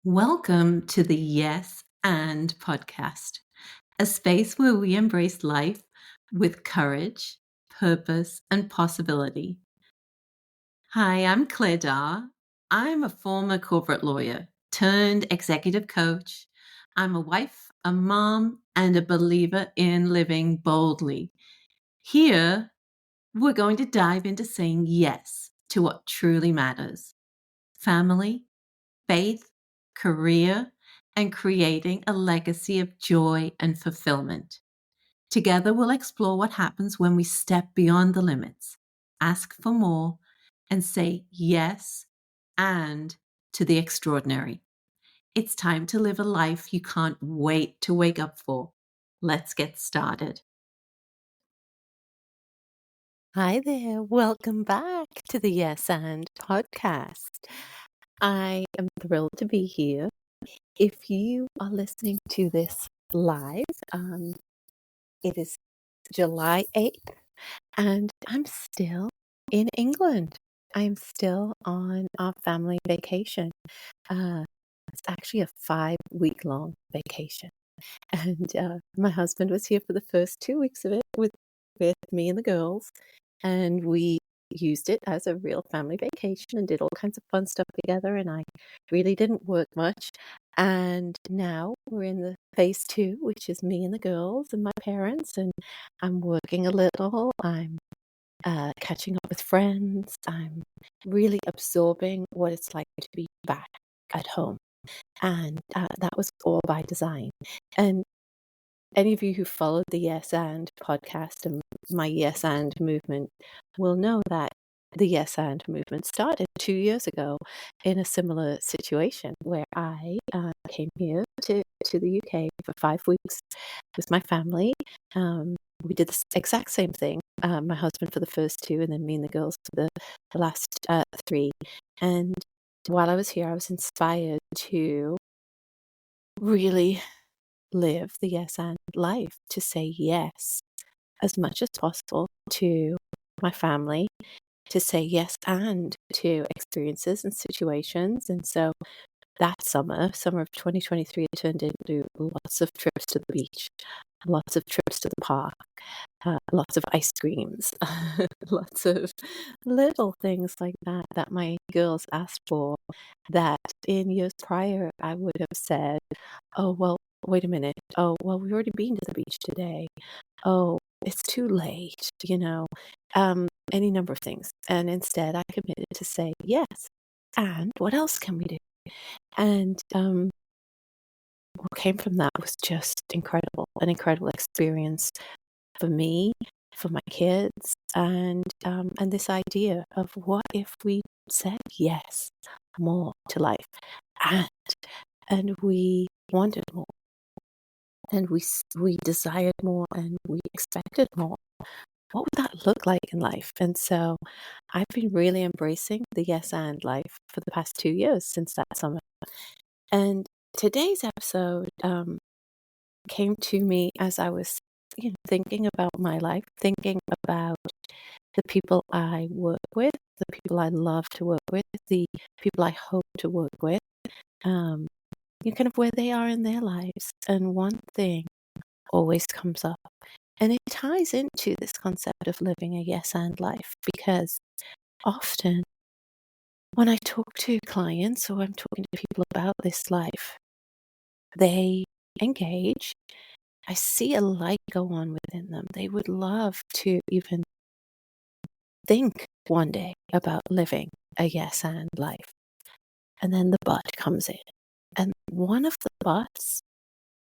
Welcome to the Yes and podcast, a space where we embrace life with courage, purpose, and possibility. Hi, I'm Claire Dar. I'm a former corporate lawyer turned executive coach. I'm a wife, a mom, and a believer in living boldly. Here, we're going to dive into saying yes to what truly matters: family, faith, career, and creating a legacy of joy and fulfillment. Together, we'll explore what happens when we step beyond the limits, ask for more, and say yes and to the extraordinary. It's time to live a life you can't wait to wake up for. Let's get started. Hi there. Welcome back to the Yes and podcast. I am thrilled to be here. If you are listening to this live, it is July 8th, and I'm still in England. I'm still on our family vacation. It's actually a 5-week-long vacation. And my husband was here for the first 2 weeks of it with me and the girls, and we used it as a real family vacation and did all kinds of fun stuff together, and I really didn't work much. And now we're in the phase 2, which is me and the girls and my parents, and I'm working a little. I'm catching up with friends. I'm really absorbing what it's like to be back at home. And that was all by design. And any of you who followed the Yes and podcast and my Yes and movement will know that the Yes and movement started 2 years ago in a similar situation where I came here to the UK for 5 weeks with my family. We did the exact same thing, my husband for the first 2 and then me and the girls for the last 3. And while I was here, I was inspired to really live the yes and life, to say yes as much as possible to my family, to say yes and to experiences and situations. And so that summer of 2023, it turned into lots of trips to the beach, lots of trips to the park, lots of ice creams, lots of little things like that that my girls asked for, that in years prior I would have said, oh, well, wait a minute. Oh, well, we've already been to the beach today. Oh, it's too late, any number of things. And instead I committed to say yes. And what else can we do? And what came from that was just incredible, an incredible experience for me, for my kids, and this idea of what if we said yes more to life, and we wanted more, and we desired more, and we expected more. What would that look like in life? And so I've been really embracing the yes and life for the past 2 years since that summer. And today's episode came to me as I was thinking about my life, thinking about the people I work with, the people I love to work with, the people I hope to work with, kind of where they are in their lives. And one thing always comes up, and it ties into this concept of living a yes and life, because often when I talk to clients or I'm talking to people about this life, they engage. I see a light go on within them. They would love to even think one day about living a yes and life. And then the but comes in. And one of the buts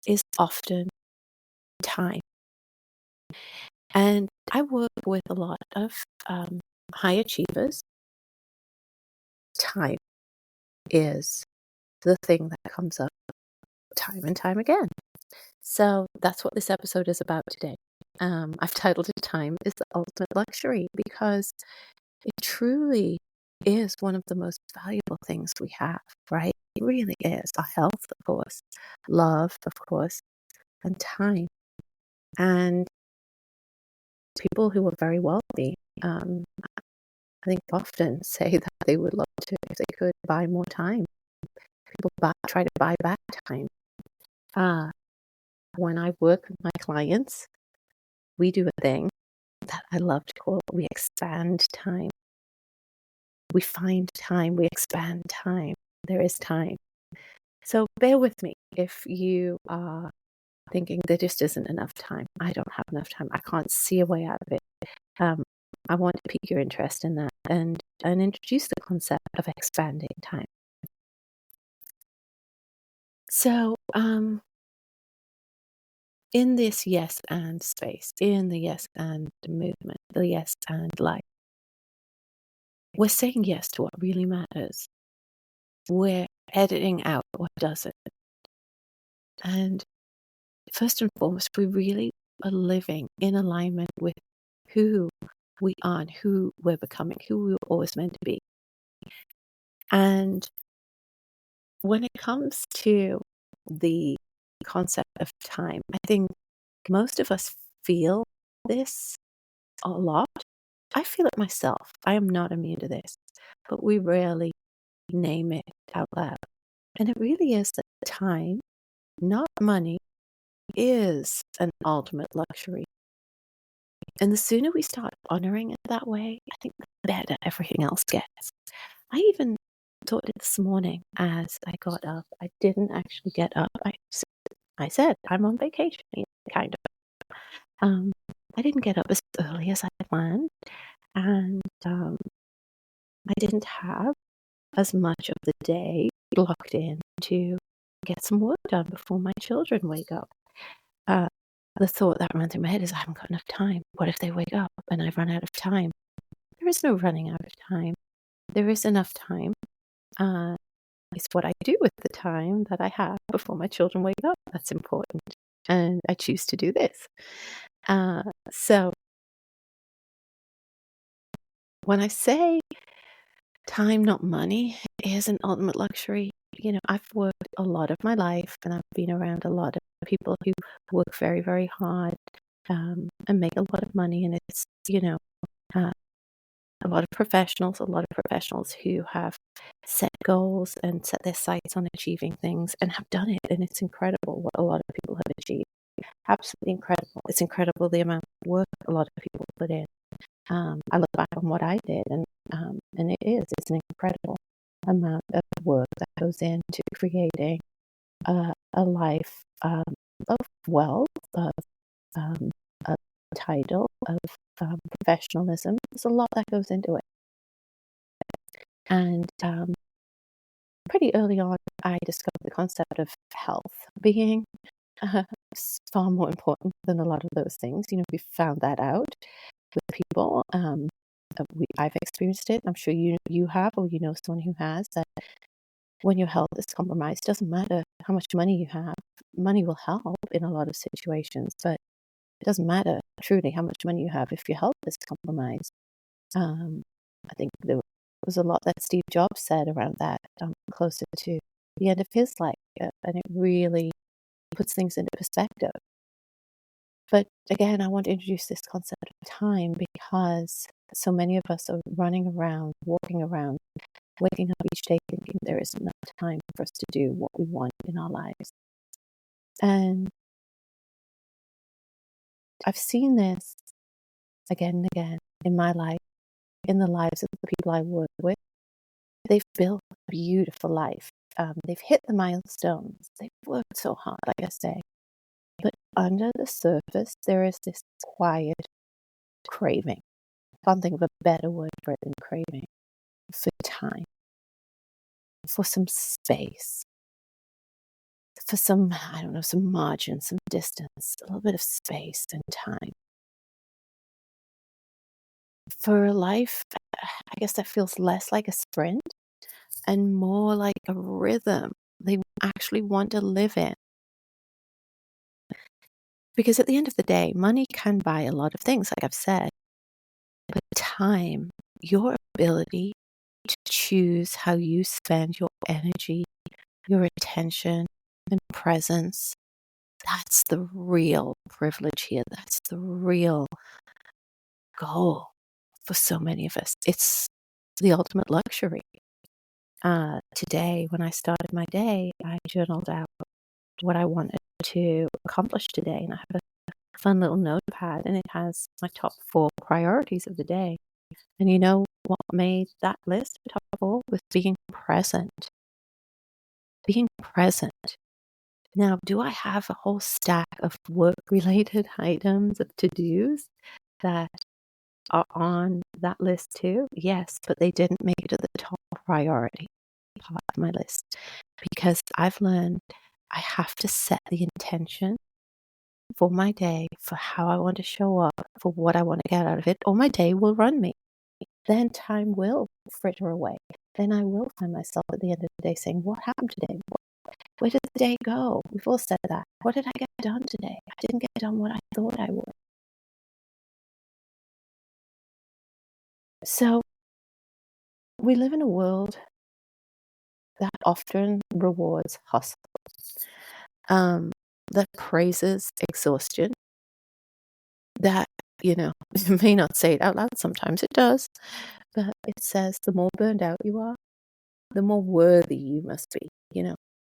is often time. And I work with a lot of high achievers. Time is the thing that comes up time and time again. So that's what this episode is about today. I've titled it Time is the Ultimate Luxury, because it truly is one of the most valuable things we have, right? It really is. Our health, of course, love, of course, and time. And people who are very wealthy, I think often say that they would love to, if they could, buy more time. People buy try to buy back time. Uh, when I work with my clients, we do a thing that I love to call we expand time. We find time, we expand time. There is time. So bear with me if you are thinking there just isn't enough time. I don't have enough time. I can't see a way out of it. I want to pique your interest in that and introduce the concept of expanding time. So, in this yes and space, in the yes and movement, the yes and life, we're saying yes to what really matters. We're editing out what doesn't. And first and foremost, we really are living in alignment with who we are and who we're becoming, who we were always meant to be. And when it comes to the concept of time, I think most of us feel this a lot. I feel it myself. I am not immune to this, but we rarely name it out loud. And it really is that time, not money, is an ultimate luxury. And the sooner we start honoring it that way, I think the better everything else gets. I even thought it this morning as I got up. I didn't actually get up. I said, I'm on vacation, kind of. I didn't get up as early as I planned, and I didn't have as much of the day blocked in to get some work done before my children wake up. The thought that ran through my head is, I haven't got enough time. What if they wake up and I've run out of time? There is no running out of time. There is enough time. It's what I do with the time that I have before my children wake up that's important. And I choose to do this. So when I say time, not money, is an ultimate luxury, I've worked a lot of my life and I've been around a lot of people who work very, very hard and make a lot of money. And it's, a lot of professionals who have set goals and set their sights on achieving things and have done it. And it's incredible what a lot of people have achieved. Absolutely incredible. It's incredible the amount of work a lot of people put in. I look back on what I did and it's an incredible amount of work that goes into creating a life of wealth, of a title, of professionalism. There's a lot that goes into it. And pretty early on, I discovered the concept of health being far more important than a lot of those things. We found that out with people. I've experienced it. I'm sure you have, or someone who has, that when your health is compromised, doesn't matter how much money you have. Money will help in a lot of situations, but it doesn't matter truly how much money you have if your health is compromised. I think there was a lot that Steve Jobs said around that, closer to the end of his life, and it really puts things into perspective. But again, I want to introduce this concept of time because so many of us are running around, walking around, waking up each day thinking there isn't enough time for us to do what we want in our lives. And I've seen this again and again in my life, in the lives of the people I work with. They've built a beautiful life. They've hit the milestones. They've worked so hard, like I say. But under the surface, there is this quiet craving. I can't think of a better word for it than craving. For time. For some space. For some margin, some distance, a little bit of space and time. For a life, I guess that feels less like a sprint and more like a rhythm they actually want to live in. Because at the end of the day, money can buy a lot of things, like I've said. But time, your ability to choose how you spend your energy, your attention, and presence, that's the real privilege here. That's the real goal for so many of us. It's the ultimate luxury. Today, when I started my day, I journaled out what I wanted to accomplish today, and I have a fun little notepad, and it has my top 4 priorities of the day. And you know what made that list top 4 was being present. Being present. Now, do I have a whole stack of work-related items of to-dos that are on that list too? Yes, but they didn't make it to the top priority part of my list because I've learned I have to set the intention for my day, for how I want to show up, for what I want to get out of it, or my day will run me. Then time will fritter away. Then I will find myself at the end of the day saying, what happened today? Where did the day go? We've all said that. What did I get done today? I didn't get done what I thought I would. So we live in a world that often rewards hustle, that praises exhaustion, that, it may not say it out loud, sometimes it does, but it says the more burned out you are, the more worthy you must be.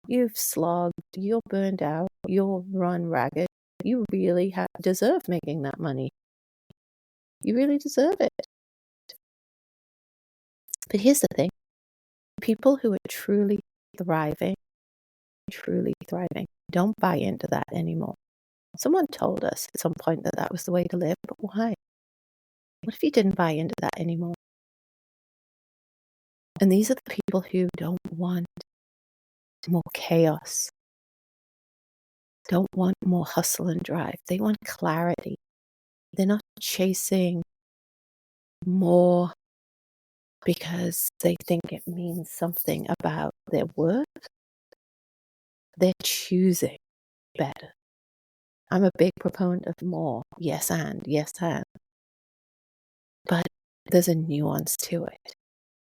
You've slogged, you're burned out, you're run ragged, you really deserve making that money. You really deserve it. But here's the thing. People who are truly thriving, don't buy into that anymore. Someone told us at some point that that was the way to live, but why? What if you didn't buy into that anymore? And these are the people who don't want more chaos, don't want more hustle and drive. They want clarity. They're not chasing more because they think it means something about their worth. They're choosing better. I'm a big proponent of more. Yes, and. But there's a nuance to it.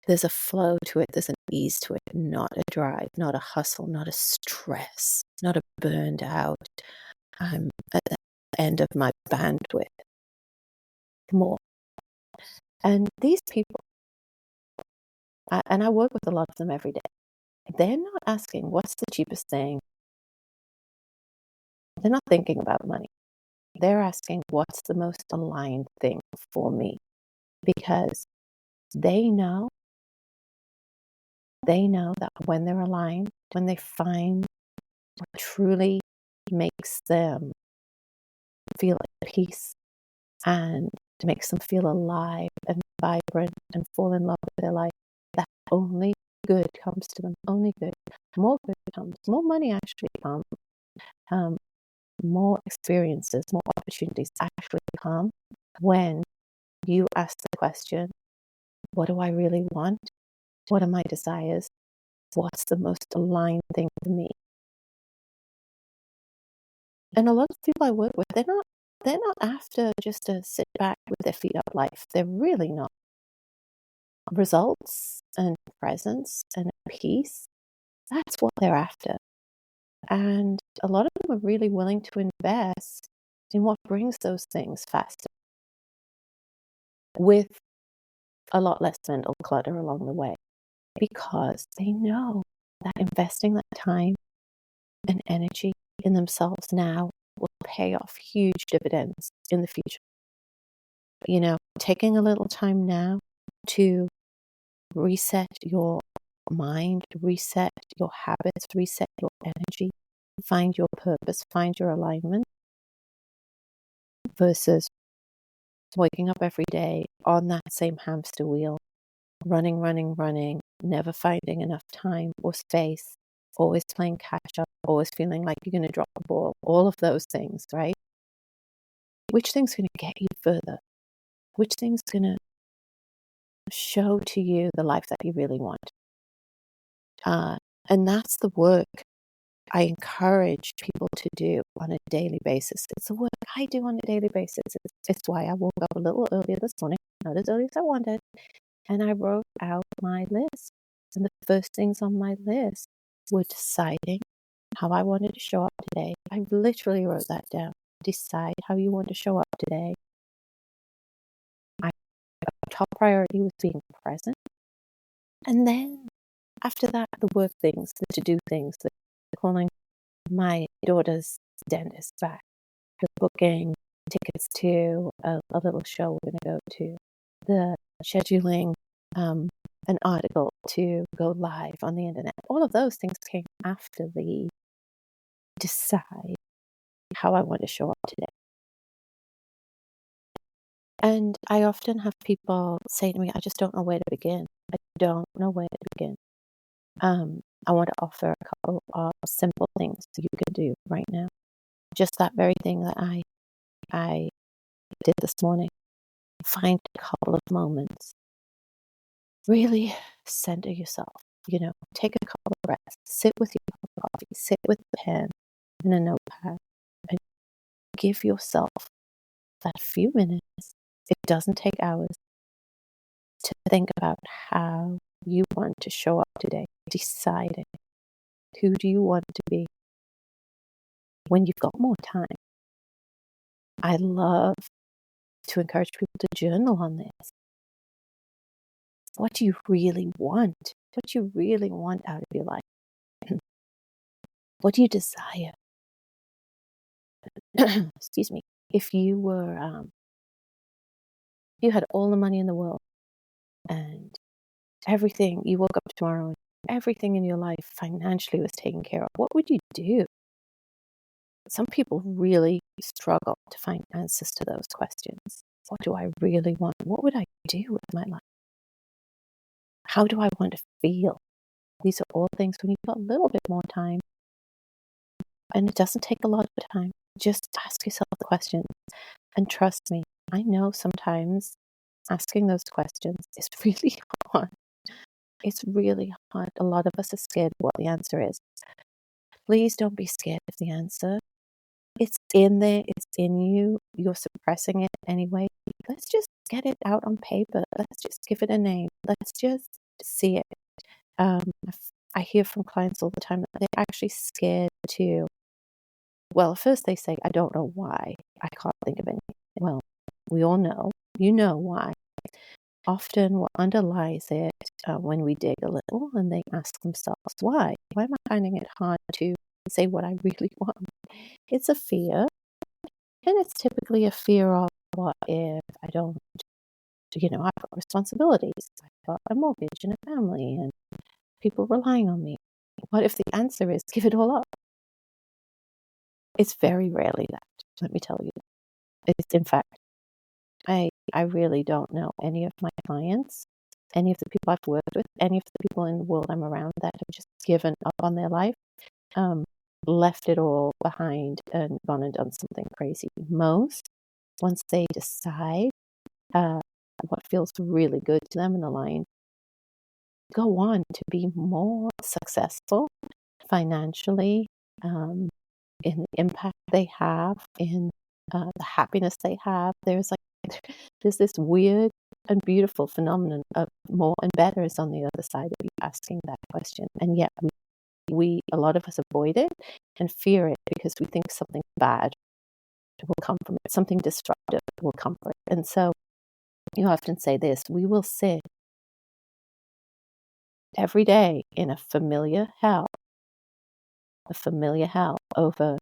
There's a flow to it. There's an ease to it. Not a drive, not a hustle, not a stress, not a burned out. I'm at the end of my bandwidth. More. And these people, and I work with a lot of them every day, they're not asking what's the cheapest thing. They're not thinking about money. They're asking what's the most aligned thing for me, because they know that when they're aligned, when they find what truly makes them feel at peace and makes them feel alive and vibrant and fall in love with their life, that only good comes to them. Only good. More good comes. More money actually comes. More experiences, more opportunities actually come when you ask the question, what do I really want? What are my desires? What's the most aligned thing for me? And a lot of people I work with, they're not after just to sit back with their feet up life. They're really not. Results and presence and peace, that's what they're after. And a lot of them are really willing to invest in what brings those things faster, with a lot less mental clutter along the way, because they know that investing that time and energy in themselves now will pay off huge dividends in the future. Taking a little time now to reset your mind, reset your habits, reset your energy, find your purpose, find your alignment, versus waking up every day on that same hamster wheel, running, never finding enough time or space, always playing catch up, always feeling like you're going to drop the ball, all of those things, right? Which thing's going to get you further? Which thing's going to show to you the life that you really want? And that's the work I encourage people to do on a daily basis. It's the work I do on a daily basis. It's why I woke up a little earlier this morning, not as early as I wanted, and I wrote out my list. And the first things on my list were deciding how I wanted to show up today. I literally wrote that down. Decide how you want to show up today. My top priority was being present. And then after that, the work things, the to-do things, the calling my daughter's dentist back, the booking tickets to a little show we're going to go to, the scheduling an article to go live on the internet. All of those things came after the decide how I want to show up today. And I often have people say to me, I just don't know where to begin. I don't know where to begin. I want to offer a couple of simple things you can do right now. Just that very thing that I did this morning. Find a couple of moments. Really center yourself. Take a couple of breaths. Sit with your cup of coffee. Sit with a pen and a notepad. And give yourself that few minutes. It doesn't take hours to think about how you want to show up today. Deciding who do you want to be when you've got more time. I love to encourage people to journal on this. What do you really want? What do you really want out of your life? What do you desire? Excuse me. If you were, you had all the money in the world and everything, you woke up tomorrow and everything in your life financially was taken care of, what would you do? Some people really struggle to find answers to those questions. What do I really want? What would I do with my life? How do I want to feel? These are all things when you've got a little bit more time. And it doesn't take a lot of time. Just ask yourself the questions. And trust me, I know sometimes asking those questions is really hard. It's really hard. A lot of us are scared of what the answer is. Please don't be scared of the answer. It's in there. It's in you. You're suppressing it anyway. Let's just get it out on paper. Let's just give it a name. Let's just see it. I hear from clients all the time that they're actually scared to. Well, first they say, I don't know why. I can't think of anything. Well, we all know. You know why. Often what underlies it when we dig a little and they ask themselves, why? Why am I finding it hard to say what I really want? It's a fear. And it's typically a fear of, what if I don't, I've got responsibilities. I've got a mortgage and a family and people relying on me. What if the answer is give it all up? It's very rarely that, let me tell you. It's, in fact, I really don't know any of my clients, any of the people I've worked with, any of the people in the world I'm around that have just given up on their life, left it all behind and gone and done something crazy. Most, once they decide what feels really good to them and aligned, go on to be more successful financially, in the impact they have, in the happiness they have. There's this weird and beautiful phenomenon of more and better is on the other side of you asking that question. And yet we a lot of us avoid it and fear it because we think something bad will come from it, something destructive will come from it. And so you often say this, we will sit every day in a familiar hell over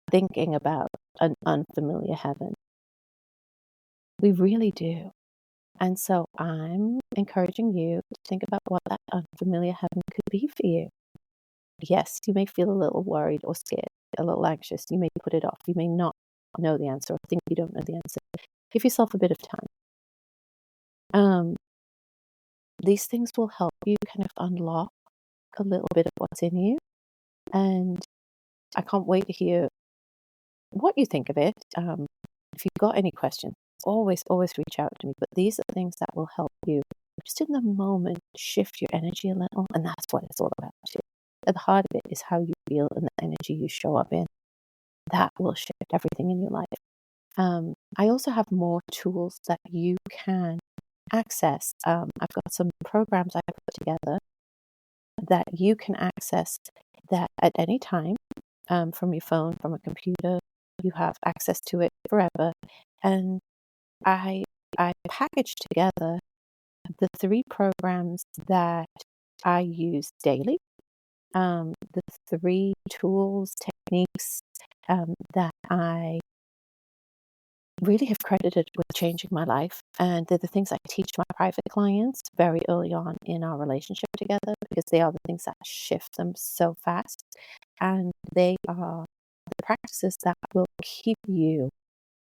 thinking about an unfamiliar heaven. We really do. And so I'm encouraging you to think about what that unfamiliar heaven could be for you. Yes, you may feel a little worried or scared, a little anxious. You may put it off. You may not know the answer or think you don't know the answer. Give yourself a bit of time. These things will help you kind of unlock a little bit of what's in you. And I can't wait to hear what you think of it. If you've got any questions, always reach out to me. But these are things that will help you just in the moment shift your energy a little. And that's what it's all about too. At the heart of it is how you feel and the energy you show up in. That will shift everything in your life. I also have more tools that you can access. I've got some programs I put together that you can access that at any time, from your phone, from a computer. You have access to it forever. And I packaged together the 3 programs that I use daily. The three tools, techniques that I really have credited with changing my life. And they're the things I teach my private clients very early on in our relationship together, because they are the things that shift them so fast. And they are the practices that will keep you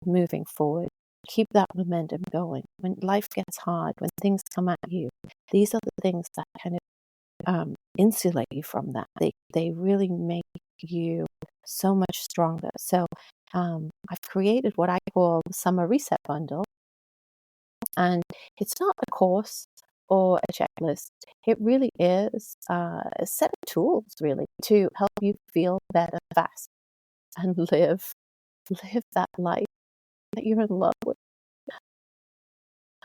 moving forward, keep that momentum going. When life gets hard, when things come at you, these are the things that kind of insulate you from that. They really make you so much stronger. So I've created what I call the Summer Reset Bundle, and it's not a course or a checklist. It really is a set of tools, really, to help you feel better fast and live that life that you're in love with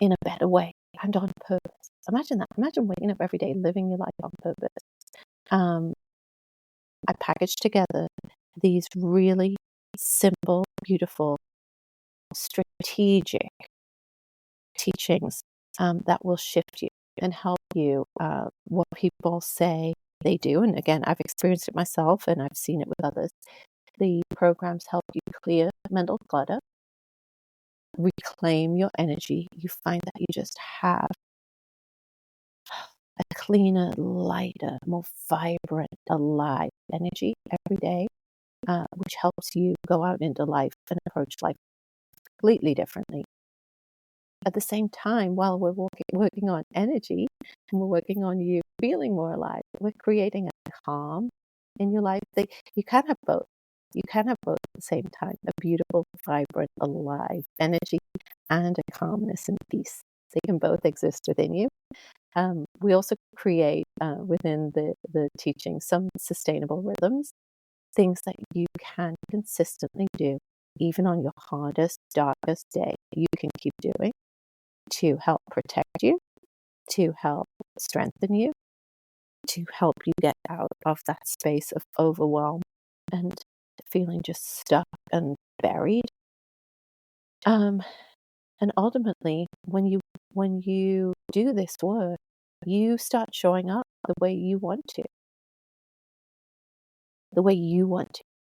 in a better way and on purpose. Imagine that. Imagine waking up every day living your life on purpose. I packaged together these really simple, beautiful, strategic teachings that will shift you and help you. What people say they do, and again, I've experienced it myself and I've seen it with others. The programs help you clear mental clutter, reclaim your energy. You find that you just have a cleaner, lighter, more vibrant, alive energy every day, which helps you go out into life and approach life completely differently. At the same time, while we're working on energy and we're working on you feeling more alive, we're creating a calm in your life. You can have both. You can have both at the same time, a beautiful, vibrant, alive energy and a calmness and peace. They can both exist within you. We also create within the teaching some sustainable rhythms, things that you can consistently do, even on your hardest, darkest day, you can keep doing to help protect you, to help strengthen you, to help you get out of that space of overwhelm and feeling just stuck and buried. And ultimately, when you do this work, you start showing up the way you want to,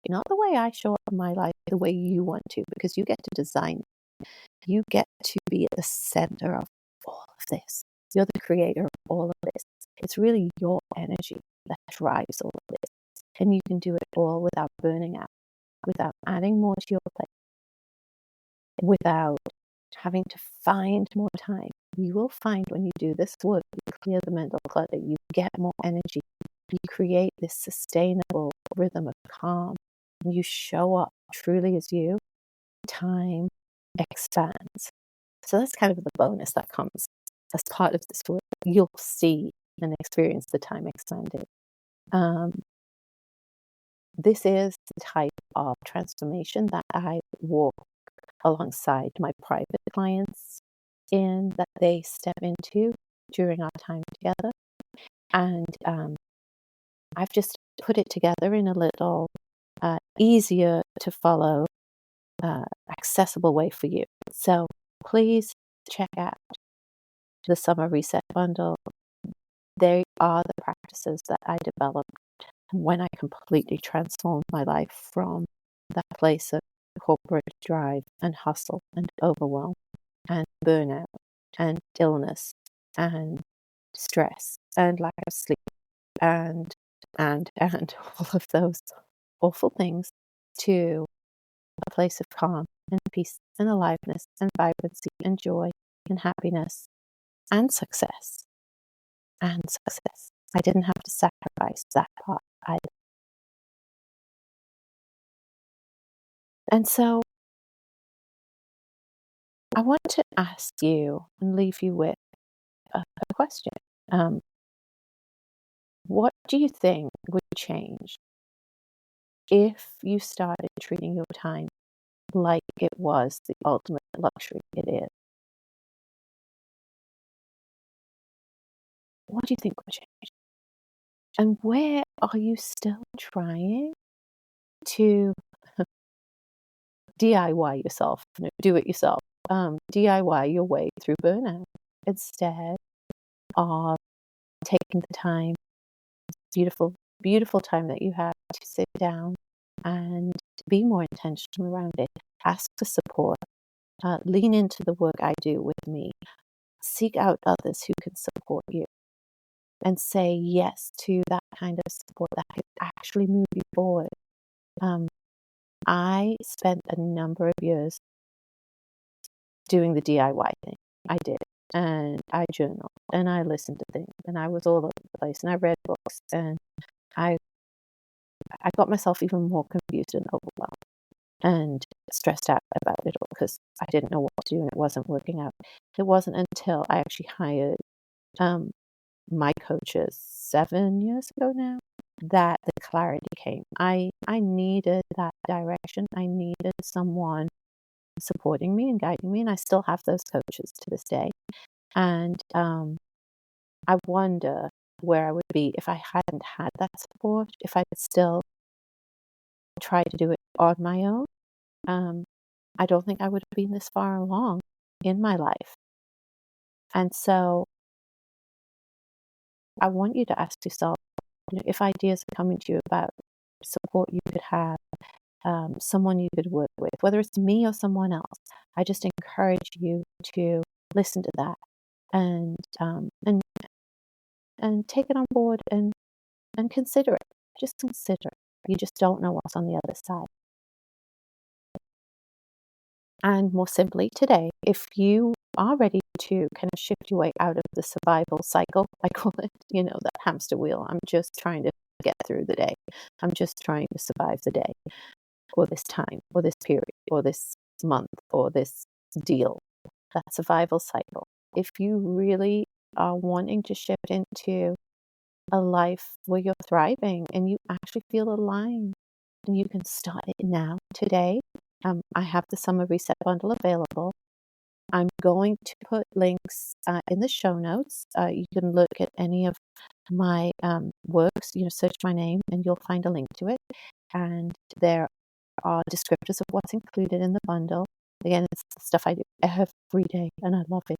not the way I show up in my life, the way you want to, because you get to design it. You get to be at the center of all of this. You're the creator of all of this. It's really your energy that drives all of this. And you can do it all without burning out, without adding more to your plate, without having to find more time. You will find when you do this work, you clear the mental clutter, you get more energy, you create this sustainable rhythm of calm, and you show up truly as you, time expands. So that's kind of the bonus that comes as part of this work. You'll see and experience the time expanding. This is the type of transformation that I walk alongside my private clients in, that they step into during our time together. And I've just put it together in a little easier to follow, accessible way for you. So please check out the Summer Reset Bundle. They are the practices that I developed when I completely transformed my life from that place of corporate drive and hustle and overwhelm and burnout and illness and stress and lack of sleep and all of those awful things, to a place of calm and peace and aliveness and vibrancy and joy and happiness and success. I didn't have to sacrifice that part either. And so I want to ask you and leave you with a question. What do you think would change if you started treating your time like it was the ultimate luxury it is? What do you think would change? And where are you still trying to DIY yourself, do it yourself, DIY your way through burnout instead of taking the time, beautiful, beautiful time that you have to sit down and be more intentional around it. Ask for support. Lean into the work I do with me. Seek out others who can support you and say yes to that kind of support that could actually move you forward. I spent a number of years doing the DIY thing. I did. And I journaled and I listened to things and I was all over the place and I read books and I got myself even more confused and overwhelmed and stressed out about it all because I didn't know what to do and it wasn't working out. It wasn't until I actually hired my coaches 7 years ago now that the clarity came. I needed that direction. I needed someone supporting me and guiding me, and I still have those coaches to this day. And I wonder where I would be if I hadn't had that support, if I could still try to do it on my own. I don't think I would have been this far along in my life. And so I want you to ask yourself, if ideas are coming to you about support you could have, someone you could work with, whether it's me or someone else, I just encourage you to listen to that and take it on board and consider it. Just consider it. You just don't know what's on the other side. And more simply today, if you are ready to kind of shift your way out of the survival cycle, I call it, that hamster wheel. I'm just trying to get through the day. I'm just trying to survive the day or this time or this period or this month or this deal, that survival cycle. If you really are wanting to shift into a life where you're thriving and you actually feel aligned and you can start it now, today, I have the Summer Reset Bundle available. I'm going to put links in the show notes. You can look at any of my works, search my name and you'll find a link to it. And there are descriptors of what's included in the bundle. Again, it's stuff I do every day and I love it.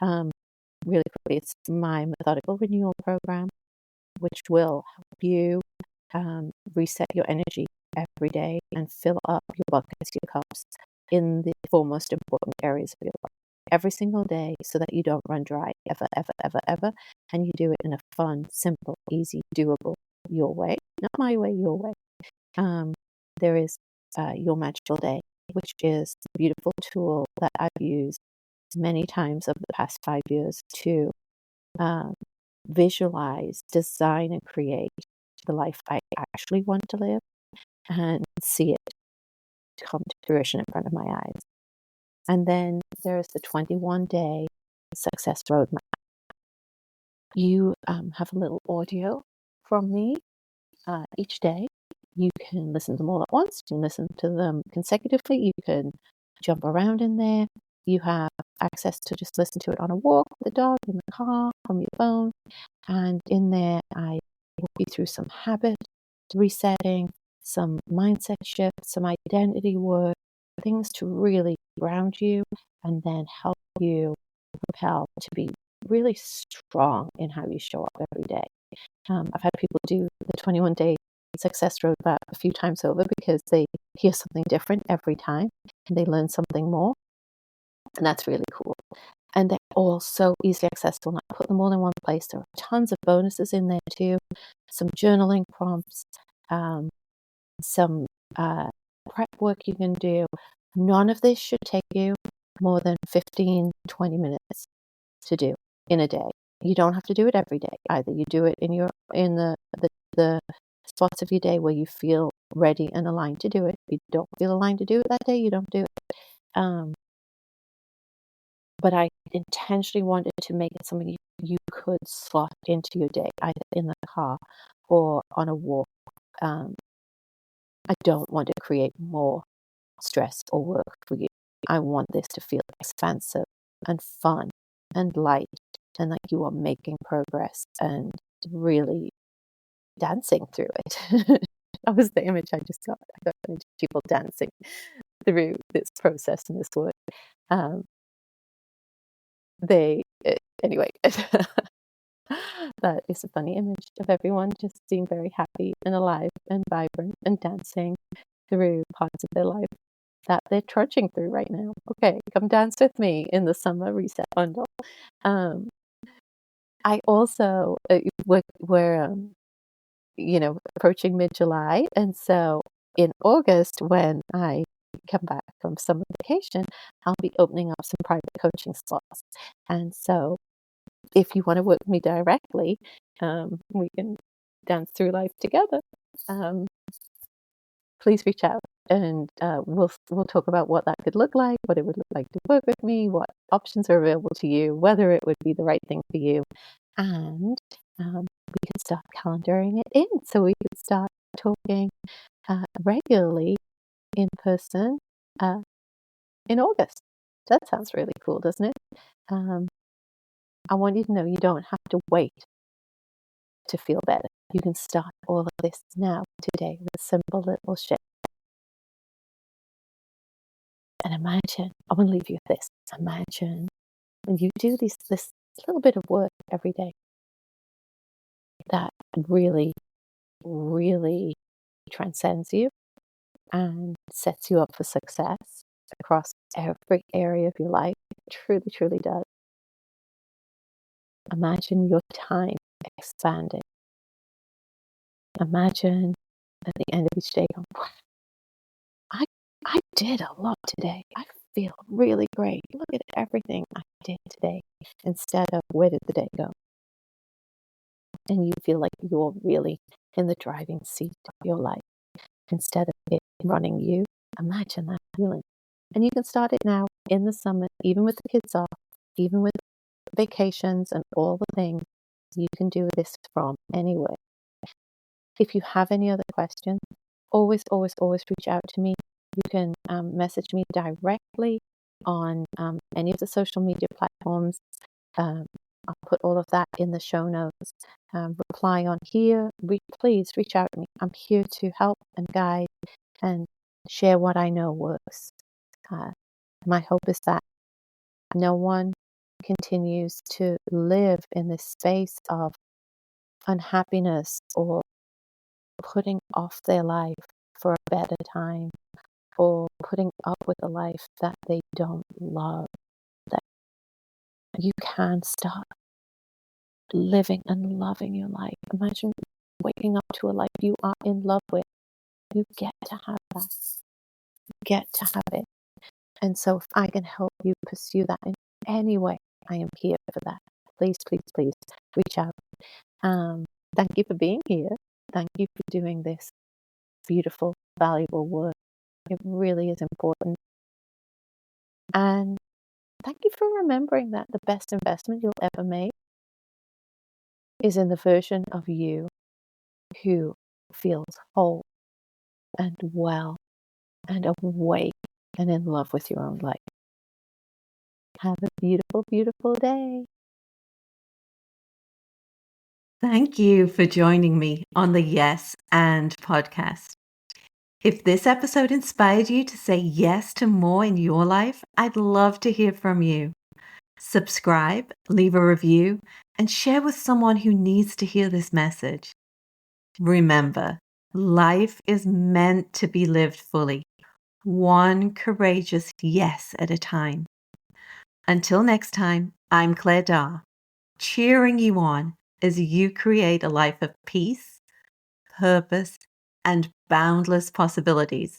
Really quickly, it's my methodical renewal program, which will help you reset your energy every day and fill up your buckets, your cups in the four most important areas of your life every single day so that you don't run dry ever, ever, ever, ever. And you do it in a fun, simple, easy, doable, your way, not my way, your way. There is Your Magical Day, which is a beautiful tool that I've used many times over the past 5 years to visualize, design, and create the life I actually want to live and see it come to fruition in front of my eyes. And then there's the 21-day success roadmap. You have a little audio from me each day. You can listen to them all at once. You can listen to them consecutively. You can jump around in there. You have access to just listen to it on a walk with the dog, in the car, from your phone. And in there, I walk you through some habit resetting, some mindset shifts, some identity work, things to really ground you and then help you propel to be really strong in how you show up every day. I've had people do the 21-day success roadmap a few times over because they hear something different every time and they learn something more. And that's really cool. And they're all so easily accessible. And I put them all in one place. There are tons of bonuses in there too. Some journaling prompts, some prep work you can do. None of this should take you more than 15, 20 minutes to do in a day. You don't have to do it every day. Either you do it in the spots of your day where you feel ready and aligned to do it. If you don't feel aligned to do it that day, you don't do it. But I intentionally wanted to make it something you could slot into your day, either in the car or on a walk. I don't want to create more stress or work for you. I want this to feel expansive and fun and light and like you are making progress and really dancing through it. That was the image I just got. I got into people dancing through this process and this work. Anyway, That is a funny image of everyone just being very happy and alive and vibrant and dancing through parts of their life that they're trudging through right now. Okay, come dance with me in the summer reset bundle. Um, I also, we're approaching mid-July, and so in August, when I come back from summer vacation, I'll be opening up some private coaching slots. And so if you want to work with me directly, we can dance through life together. Please reach out, and we'll talk about what that could look like, what it would look like to work with me, what options are available to you, whether it would be the right thing for you, and we can start calendaring it in, so we can start talking regularly in person in August. That sounds really cool, doesn't it? I want you to know you don't have to wait to feel better. You can start all of this now, today, with simple little shifts. And imagine, I want to leave you with this. Imagine when you do this little bit of work every day that really, really transcends you and sets you up for success across every area of your life. It truly, truly does. Imagine your time expanding. Imagine at the end of each day going, wow, I did a lot today. I feel really great. Look at everything I did today, instead of where did the day go? And you feel like you're really in the driving seat of your life instead of it running you. Imagine that feeling. And you can start it now in the summer, even with the kids off, even with vacations and all the things. You can do this from anywhere. If you have any other questions, always, always, always reach out to me. You can message me directly on any of the social media platforms. I'll put all of that in the show notes. Reply on here. Please reach out to me. I'm here to help and guide and share what I know works. My hope is that no one continues to live in this space of unhappiness or putting off their life for a better time, or putting up with a life that they don't love. That you can start living and loving your life. Imagine waking up to a life you are in love with. You get to have that. You get to have it. And so if I can help you pursue that in any way, I am here for that. Please, please, please reach out. Thank you for being here. Thank you for doing this beautiful, valuable work. It really is important. And thank you for remembering that the best investment you'll ever make is in the version of you who feels whole and well and awake and in love with your own life. Have a beautiful, beautiful day. Thank you for joining me on the Yes and podcast. If this episode inspired you to say yes to more in your life, I'd love to hear from you. Subscribe, leave a review, and share with someone who needs to hear this message. Remember, life is meant to be lived fully, one courageous yes at a time. Until next time, I'm Claire Daw, cheering you on as you create a life of peace, purpose, and boundless possibilities.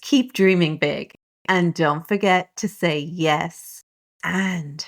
Keep dreaming big, and don't forget to say yes and